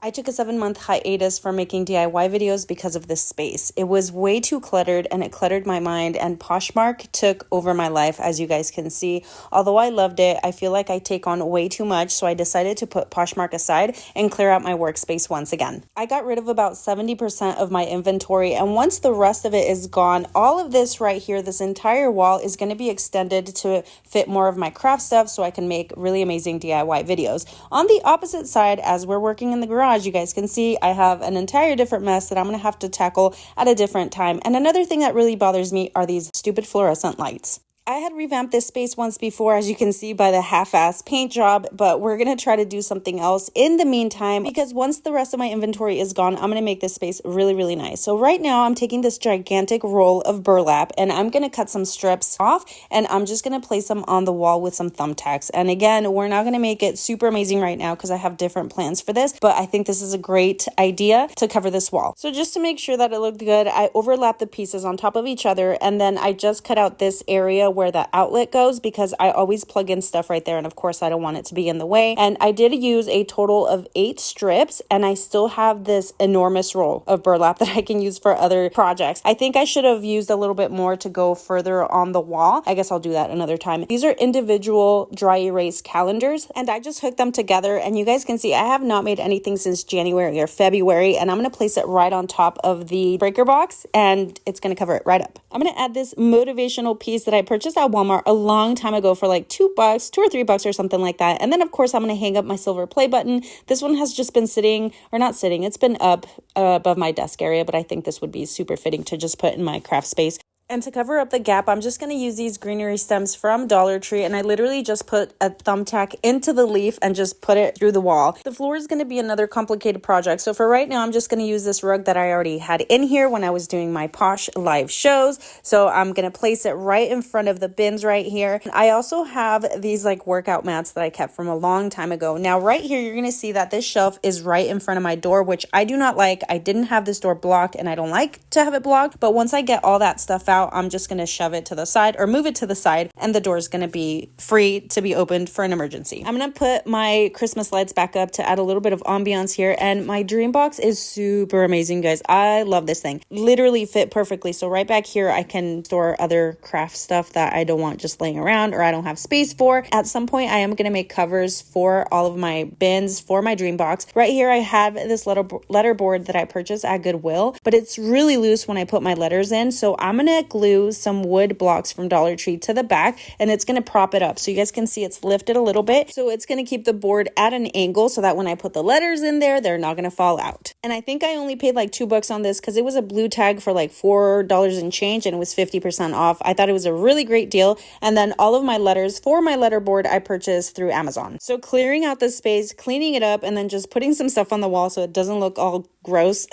I took a 7-month hiatus from making DIY videos because of this space. It was way too cluttered and it cluttered my mind, and Poshmark took over my life, as you guys can see. Although I loved it, I feel like I take on way too much, so I decided to put Poshmark aside and clear out my workspace once again. I got rid of about 70% of my inventory, and once the rest of it is gone, all of this right here, this entire wall is going to be extended to fit more of my craft stuff so I can make really amazing DIY videos. On the opposite side, as we're working in the garage, you guys can see I have an entire different mess that I'm going to have to tackle at a different time. And another thing that really bothers me are these stupid fluorescent lights. I had revamped this space once before, as you can see by the half-ass paint job, but we're going to try to do something else in the meantime, because once the rest of my inventory is gone, I'm going to make this space really, really nice. So right now I'm taking this gigantic roll of burlap and I'm going to cut some strips off, and I'm just going to place them on the wall with some thumbtacks. And again, we're not going to make it super amazing right now because I have different plans for this, but I think this is a great idea to cover this wall. So just to make sure that it looked good, I overlapped the pieces on top of each other, and then I just cut out this area where the outlet goes because I always plug in stuff right there, and of course I don't want it to be in the way. And I did use a total of 8 strips, and I still have this enormous roll of burlap that I can use for other projects. I think I should have used a little bit more to go further on the wall. I guess I'll do that another time. These are individual dry erase calendars, and I just hooked them together, and you guys can see I have not made anything since January or February, and I'm going to place it right on top of the breaker box, and it's going to cover it right up. I'm going to add this motivational piece that I purchased at Walmart a long time ago for like $2 or $3 or something like that. And then of course I'm going to hang up my silver play button. This one has just been sitting, or not sitting, it's been up above my desk area, but I think this would be super fitting to just put in my craft space. And to cover up the gap, I'm just going to use these greenery stems from Dollar Tree, and I literally just put a thumbtack into the leaf and just put it through the wall. The floor is going to be another complicated project, so for right now, I'm just going to use this rug that I already had in here when I was doing my Posh live shows. So I'm going to place it right in front of the bins right here. I also have these like workout mats that I kept from a long time ago. Now right here, you're going to see that this shelf is right in front of my door, which I do not like. I didn't have this door blocked, and I don't like to have it blocked, but once I get all that stuff out, I'm just going to shove it to the side or move it to the side, and the door is going to be free to be opened for an emergency. I'm going to put my Christmas lights back up to add a little bit of ambiance here, and my dream box is super amazing, guys. I love this thing. Literally fit perfectly. So right back here, I can store other craft stuff that I don't want just laying around or I don't have space for. At some point, I am going to make covers for all of my bins for my dream box. Right here, I have this letter board that I purchased at Goodwill, but it's really loose when I put my letters in. So I'm going to glue some wood blocks from Dollar Tree to the back, and it's going to prop it up. So you guys can see it's lifted a little bit. So it's going to keep the board at an angle so that when I put the letters in there, they're not going to fall out. And I think I only paid like $2 on this because it was a blue tag for like $4 and change, and it was 50% off. I thought it was a really great deal. And then all of my letters for my letterboard I purchased through Amazon. So clearing out the space, cleaning it up, and then just putting some stuff on the wall so it doesn't look all gross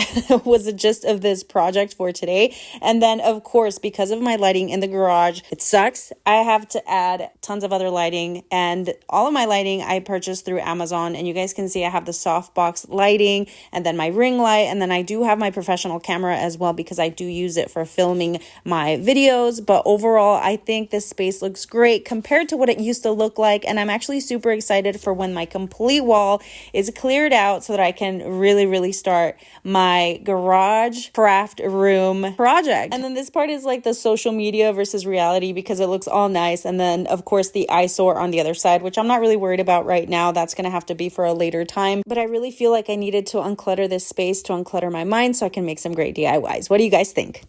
was the gist of this project for today. And then of course, because of my lighting in the garage, it sucks. I have to add tons of other lighting, and all of my lighting I purchased through Amazon. And you guys can see I have the softbox lighting, and then my ring light, and then I do have my professional camera as well because I do use it for filming my videos. But overall, I think this space looks great compared to what it used to look like, and I'm actually super excited for when my complete wall is cleared out so that I can really start my garage craft room project. And then this part is like the social media versus reality because it looks all nice. And then of course the eyesore on the other side, which I'm not really worried about right now. That's going to have to be for a later time. But I really feel like I needed to unclutter this space to unclutter my mind so I can make some great DIYs. What do you guys think?